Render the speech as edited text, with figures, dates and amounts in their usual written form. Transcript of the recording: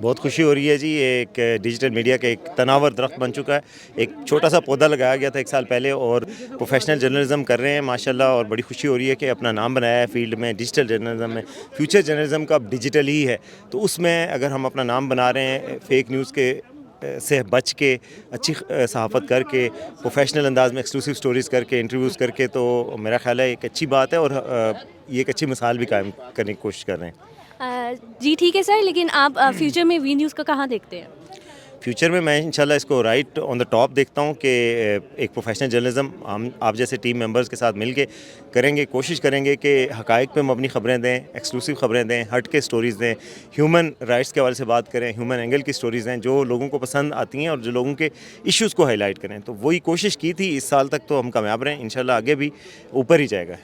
बहुत खुशी हो रही है जी। ये एक डिजिटल मीडिया का एक तनावर दरख्त बन चुका है। एक छोटा सा पौधा लगाया गया था 1 साल पहले और प्रोफेशनल जर्नलिज्म कर रहे हैं माशाल्लाह, और बड़ी खुशी हो रही है कि अपना नाम बनाया है फील्ड में, डिजिटल जर्नलिज्म में। फ्यूचर जर्नलिज्म का अब डिजिटल ही है, तो उसमें अगर हम अपना नाम बना रहे हैं फेक न्यूज़ के से बच के, अच्छी सहाफ़त करके, प्रोफेशनल अंदाज में एक्सक्लूसिव स्टोरीज़ करके, इंटरव्यूज़ करके, तो मेरा ख़्याल है एक अच्छी बात है और ये एक अच्छी मिसाल भी कायम करने की कोशिश कर रहे हैं। जी ठीक है सर, लेकिन आप फ्यूचर में वी न्यूज़ को कहाँ देखते हैं? फ्यूचर में मैं इंशाल्लाह इसको राइट ऑन द टॉप देखता हूँ कि एक प्रोफेशनल जर्नलिज्म हम आप जैसे टीम मेंबर्स के साथ मिल के करेंगे, कोशिश करेंगे कि हक़ाइक़ पे मबनी ख़बरें दें, एक्सक्लूसिव ख़बरें दें, हट के स्टोरीज़ दें, ह्यूमन राइट्स के हवाले से बात करें, ह्यूमन एंगल की स्टोरीज़ दें जो लोगों को पसंद आती हैं और जो लोगों के इश्यूज़ को हाईलाइट करें। तो वही कोशिश की थी इस साल तक, तो हम कामयाब रहे, इंशाल्लाह आगे भी ऊपर ही जाएगा।